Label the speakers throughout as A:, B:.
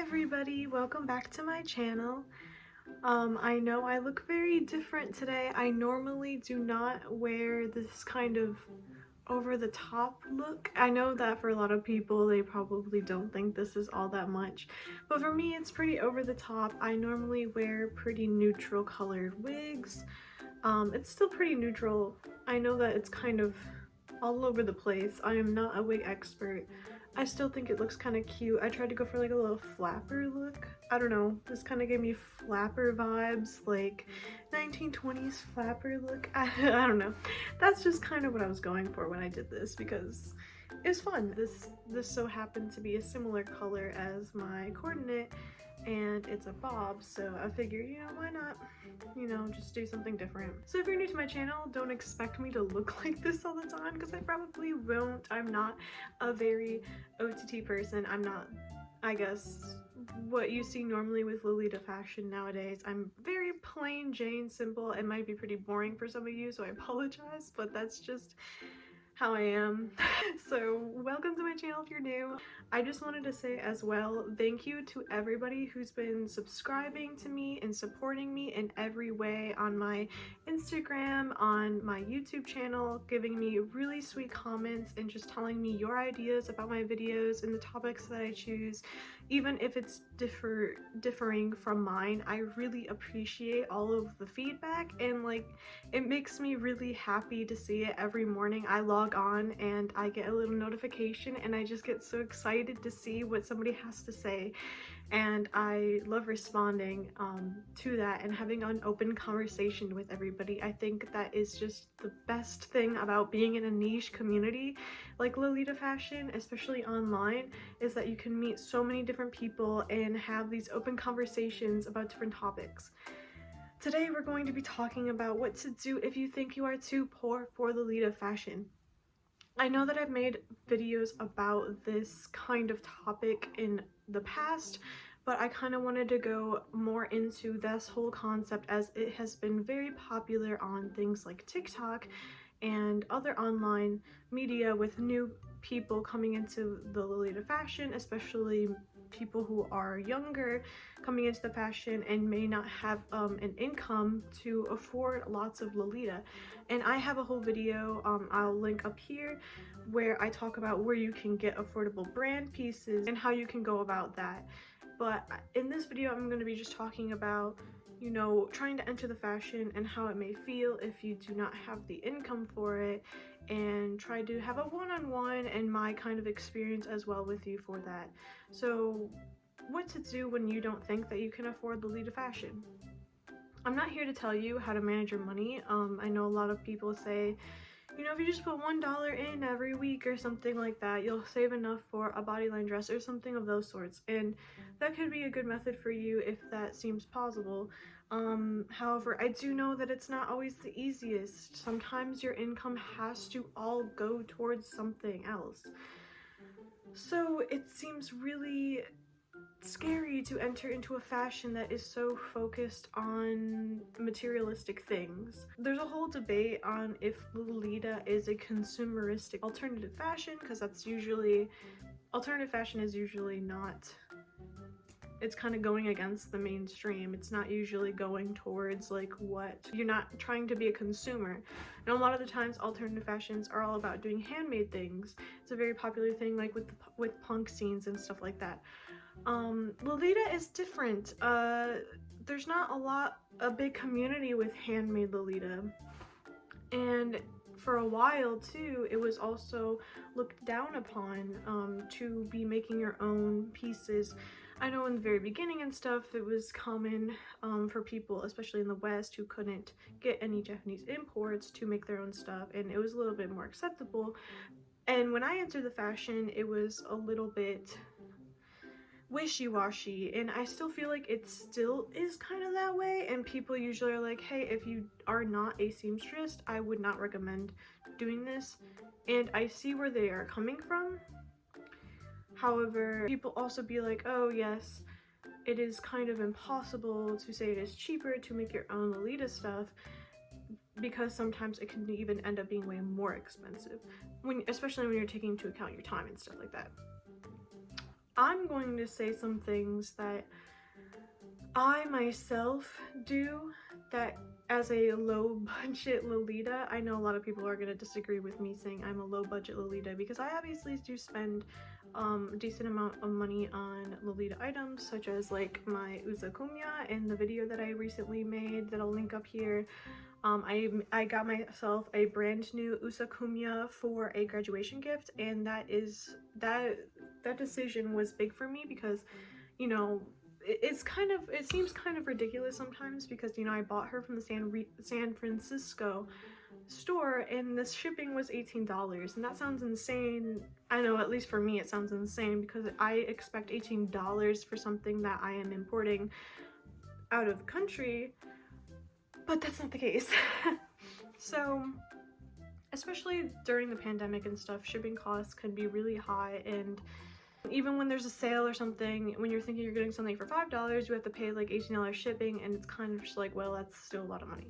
A: everybody, welcome back to my channel. I know I look very different today. I normally do not wear this kind of over-the-top look. I know that for a lot of people they probably don't think this is all that much, but for me it's pretty over-the-top. I normally wear pretty neutral colored wigs. It's still pretty neutral. I know that it's kind of all over the place. I am not a wig expert. I still think it looks kind of cute. I tried to go for like a little flapper look. I don't know, this kind of gave me flapper vibes, like 1920s flapper look. I don't know. That's just kind of what I was going for when I did this because it was fun. This so happened to be a similar color as my coordinate, and it's a bob, so I figured, you know, why not, you know, just do something different. So if you're new to my channel, don't expect me to look like this all the time because I probably won't. I'm not a very OTT person. I'm not, I guess, what you see normally with Lolita fashion nowadays. I'm very plain Jane, simple. It might be pretty boring for some of you, so I apologize, but that's just how I am. So welcome to my channel if you're new. I just wanted to say as well, thank you to everybody who's been subscribing to me and supporting me in every way on my Instagram, on my YouTube channel, giving me really sweet comments and just telling me your ideas about my videos and the topics that I choose. Even if it's differing from mine, I really appreciate all of the feedback, and like, it makes me really happy to see it every morning. I log on and I get a little notification and I just get so excited to see what somebody has to say, and I love responding to that and having an open conversation with everybody. I think that is just the best thing about being in a niche community like Lolita fashion, especially online, is that you can meet so many different people and have these open conversations about different topics. Today we're going to be talking about what to do if you think you are too poor for Lolita fashion. I know that I've made videos about this kind of topic in the past, but I kind of wanted to go more into this whole concept as it has been very popular on things like TikTok and other online media with new people coming into the Lolita fashion, especially people who are younger coming into the fashion and may not have an income to afford lots of Lolita. And I have a whole video I'll link up here where I talk about where you can get affordable brand pieces and how you can go about that. But in this video I'm going to be just talking about, you know, trying to enter the fashion and how it may feel if you do not have the income for it, and try to have a one-on-one and my kind of experience as well with you for that. So what to do when you don't think that you can afford Lolita fashion. I'm not here to tell you how to manage your money. I know a lot of people say, you know, if you just put $1 in every week or something like that, you'll save enough for a bodyline dress or something of those sorts, and that could be a good method for you if that seems possible. However, I do know that it's not always the easiest. Sometimes your income has to all go towards something else. So it seems really scary to enter into a fashion that is so focused on materialistic things. There's a whole debate on if Lolita is a consumeristic alternative fashion, because that's usually, alternative fashion is usually not, it's kind of going against the mainstream. It's not usually going towards like what, you're not trying to be a consumer. And a lot of the times alternative fashions are all about doing handmade things. It's a very popular thing like with punk scenes and stuff like that. Lolita is different. There's not a big community with handmade Lolita, and for a while too it was also looked down upon to be making your own pieces. I know in the very beginning and stuff it was common for people, especially in the West, who couldn't get any Japanese imports to make their own stuff, and it was a little bit more acceptable. And when I entered the fashion it was a little bit wishy-washy, and I still feel like it still is kind of that way, and people usually are like, hey, if you are not a seamstress, I would not recommend doing this, and I see where they are coming from. However, people also be like, oh yes, it is kind of impossible to say it is cheaper to make your own Lolita stuff, because sometimes it can even end up being way more expensive, especially when you're taking into account your time and stuff like that. I'm going to say some things that I myself do that as a low budget Lolita. I know a lot of people are going to disagree with me saying I'm a low budget Lolita, because I obviously do spend a decent amount of money on Lolita items, such as like my uzakumya in the video that I recently made that I'll link up here. I got myself a brand new usakumya for a graduation gift, and that decision was big for me because, you know, it seems kind of ridiculous sometimes, because, you know, I bought her from the San Francisco store and the shipping was $18, and that sounds insane. I know, at least for me it sounds insane, because I expect $18 for something that I am importing out of country, but that's not the case. So especially during the pandemic and stuff, shipping costs can be really high, and even when there's a sale or something, when you're thinking you're getting something for $5, you have to pay like $18 shipping, and it's kind of just like, well, that's still a lot of money.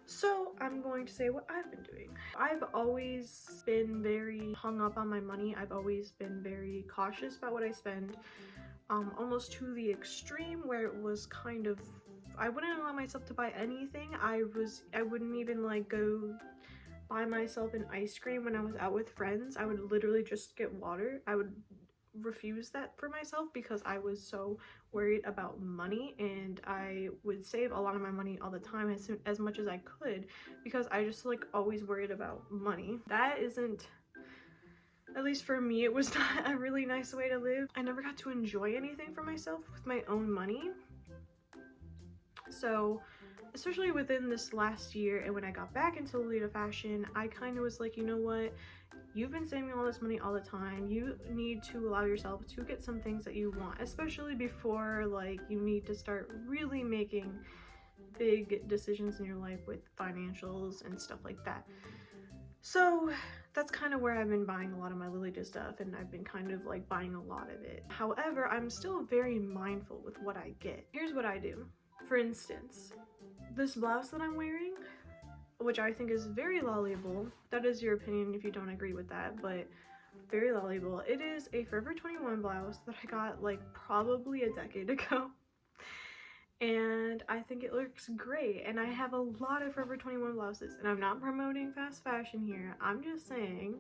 A: So I'm going to say what I've been doing. I've always been very hung up on my money. I've always been very cautious about what I spend, almost to the extreme where it was kind of, I wouldn't allow myself to buy anything. I wouldn't even like go buy myself an ice cream when I was out with friends. I would literally just get water. I would refuse that for myself because I was so worried about money, and I would save a lot of my money all the time as much as I could, because I just like always worried about money. That isn't, at least for me, it was not a really nice way to live. I never got to enjoy anything for myself with my own money. So especially within this last year, and when I got back into Lolita fashion, I kind of was like, you know what, you've been saving all this money all the time. You need to allow yourself to get some things that you want, especially before like you need to start really making big decisions in your life with financials and stuff like that. So that's kind of where I've been buying a lot of my Lolita stuff, and I've been kind of like buying a lot of it. However, I'm still very mindful with what I get. Here's what I do. For instance, this blouse that I'm wearing, which I think is very lollyable. That is your opinion if you don't agree with that, but very lollyable. It is a Forever 21 blouse that I got like probably a decade ago, and I think it looks great. And I have a lot of Forever 21 blouses, and I'm not promoting fast fashion here. I'm just saying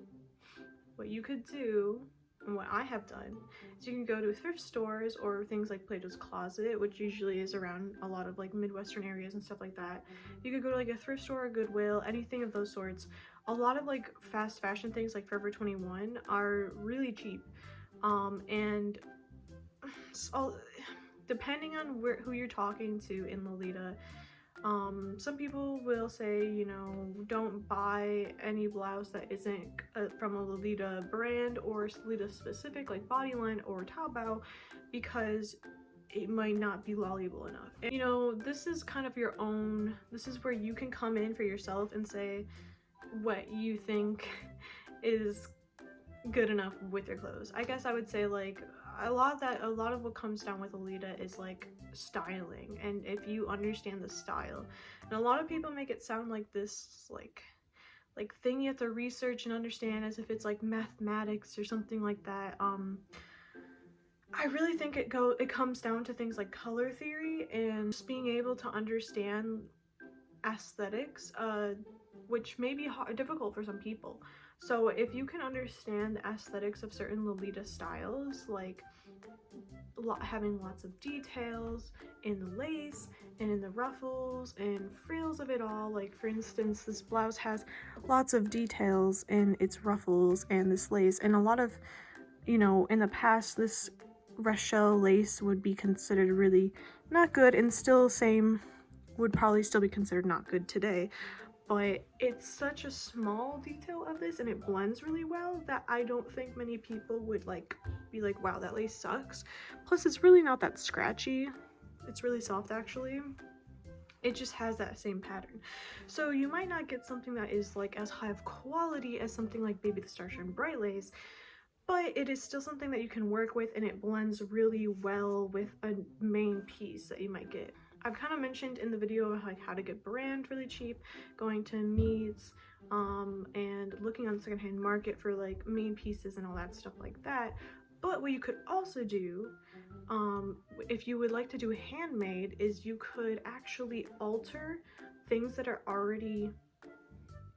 A: what you could do, and what I have done, is you can go to thrift stores or things like Plato's Closet, which usually is around a lot of like Midwestern areas and stuff like that. You could go to like a thrift store or Goodwill, anything of those sorts. A lot of like fast fashion things like Forever 21 are really cheap, and so depending on who you're talking to in Lolita, some people will say, you know, don't buy any blouse that isn't from a Lolita brand or Lolita specific, like Bodyline or Taobao, because it might not be lollyable enough. And, you know, this is kind of your own, this is where you can come in for yourself and say what you think is good enough with your clothes. I guess I would say like a lot of what comes down with Lolita is like styling, and if you understand the style. And a lot of people make it sound like this like thing you have to research and understand as if it's like mathematics or something like that. I really think it comes down to things like color theory and just being able to understand aesthetics, which may be difficult for some people. So if you can understand the aesthetics of certain Lolita styles, like having lots of details in the lace and in the ruffles and frills of it all, like for instance, this blouse has lots of details in its ruffles and this lace, and a lot of, you know, in the past this Rochelle lace would be considered really not good, and still would probably still be considered not good today. But it's such a small detail of this, and it blends really well, that I don't think many people would like be like, wow, that lace sucks. Plus it's really not that scratchy. It's really soft actually. It just has that same pattern. So you might not get something that is like as high of quality as something like Baby the Starshine Bright Lace, but it is still something that you can work with, and it blends really well with a main piece that you might get. I've kind of mentioned in the video like how to get brand really cheap, going to meets, and looking on the secondhand market for like main pieces and all that stuff like that. But what you could also do, if you would like to do handmade, is you could actually alter things that are already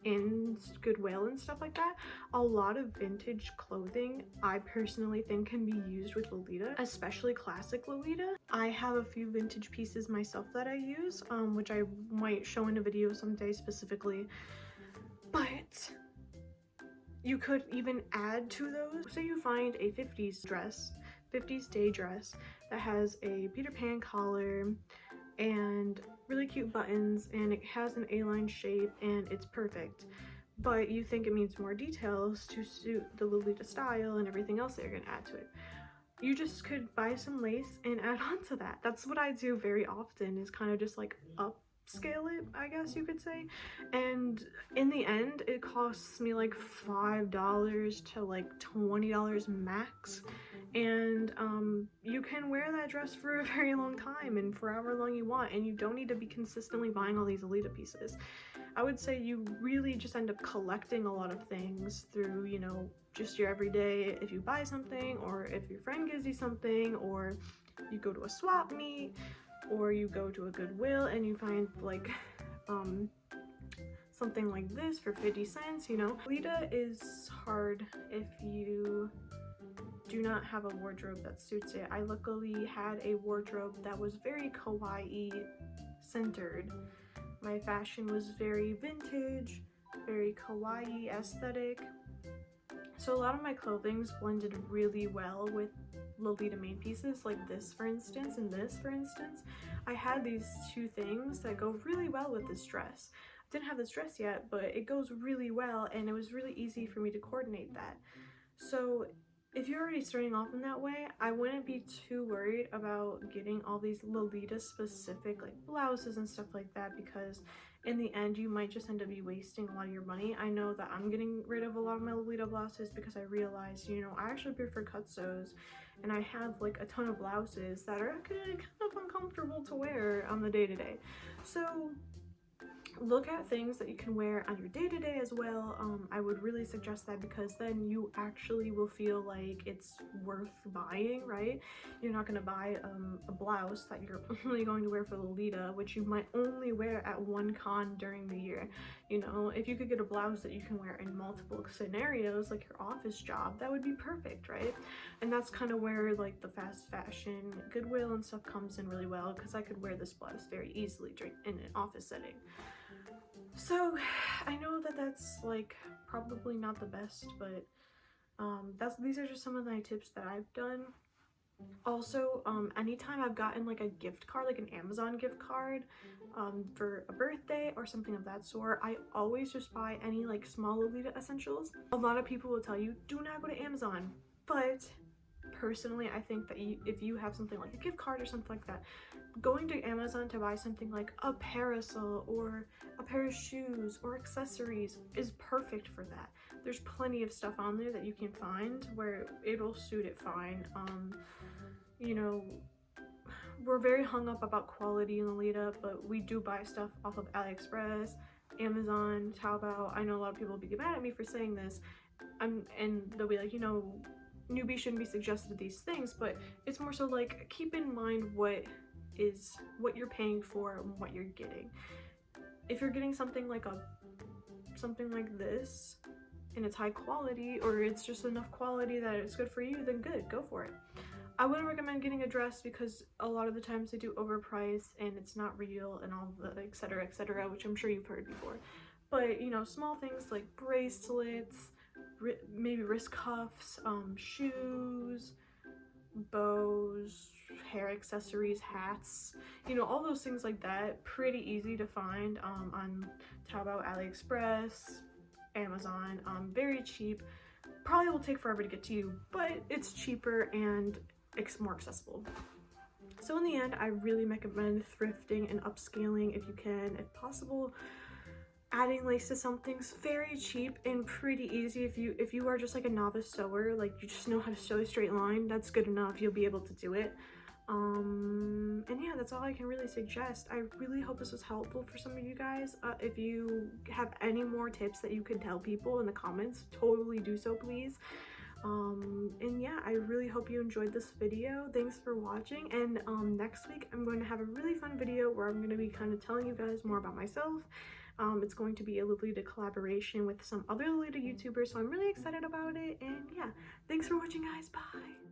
A: in Goodwill and stuff like that. A lot of vintage clothing I personally think can be used with Lolita, especially classic Lolita. I have a few vintage pieces myself that I use, which I might show in a video someday specifically, but you could even add to those. Say you find a 50s dress, 50s day dress that has a Peter Pan collar and really cute buttons, and it has an A-line shape and it's perfect, but you think it needs more details to suit the Lolita style and everything else that you're gonna add to it. You just could buy some lace and add on to that. That's what I do very often, is kind of just like upscale it, I guess you could say. And in the end, it costs me like $5 to like $20 max. And you can wear that dress for a very long time and for however long you want, and you don't need to be consistently buying all these Lolita pieces. I would say you really just end up collecting a lot of things through, you know, just your everyday, if you buy something, or if your friend gives you something, or you go to a swap meet, or you go to a Goodwill and you find like something like this for 50 cents, you know. Lolita is hard if you do not have a wardrobe that suits it. I luckily had a wardrobe that was very kawaii centered. My fashion was very vintage, very kawaii aesthetic. So a lot of my clothing's blended really well with Lolita made pieces, like this for instance, and this for instance. I had these two things that go really well with this dress. I didn't have this dress yet, but it goes really well, and it was really easy for me to coordinate that. So if you're already starting off in that way, I wouldn't be too worried about getting all these Lolita specific like blouses and stuff like that, because in the end you might just end up wasting a lot of your money. I know that I'm getting rid of a lot of my Lolita blouses because I realized, you know, I actually prefer cut sews, and I have like a ton of blouses that are kind of uncomfortable to wear on the day-to-day. So look at things that you can wear on your day-to-day as well. I would really suggest that, because then you actually will feel like it's worth buying, right? You're not going to buy a blouse that you're only going to wear for Lolita, which you might only wear at one con during the year. You know, if you could get a blouse that you can wear in multiple scenarios, like your office job, that would be perfect, right? And that's kind of where like the fast fashion Goodwill and stuff comes in really well, because I could wear this blouse very easily in an office setting. So I know that that's like probably not the best, but these are just some of my tips that I've done. Also, anytime I've gotten like a gift card, like an Amazon gift card for a birthday or something of that sort, I always just buy any like small Lolita essentials. A lot of people will tell you, do not go to Amazon, but personally I think that if you have something like a gift card or something like that, going to Amazon to buy something like a parasol or a pair of shoes or accessories is perfect for that. There's plenty of stuff on there that you can find where it'll suit it fine. You know, we're very hung up about quality in Lolita, but we do buy stuff off of AliExpress, Amazon, Taobao. I know a lot of people will be mad at me for saying this, and they'll be like, you know, newbies shouldn't be suggested these things, but it's more so like, keep in mind what you're paying for and what you're getting. If you're getting something like this and it's high quality, or it's just enough quality that it's good for you, then good, go for it. I wouldn't recommend getting a dress because a lot of the times they do overprice and it's not real and all the etc, which I'm sure you've heard before. But you know, small things like bracelets, maybe wrist cuffs, shoes, bows, hair accessories, hats, you know, all those things like that, pretty easy to find on Taobao, AliExpress, Amazon, very cheap. Probably will take forever to get to you, but it's cheaper and it's more accessible. So in the end, I really recommend thrifting and upscaling if you can, if possible. Adding lace to something's very cheap and pretty easy. If you are just like a novice sewer, like you just know how to sew a straight line, that's good enough. You'll be able to do it. And yeah, that's all I can really suggest. I really hope this was helpful for some of you guys. If you have any more tips that you could tell people in the comments, totally do so, please. And yeah, I really hope you enjoyed this video. Thanks for watching, and next week I'm going to have a really fun video where I'm going to be kind of telling you guys more about myself. It's going to be a Lolita collaboration with some other Lolita YouTubers, so I'm really excited about it. And yeah, thanks for watching, guys. Bye.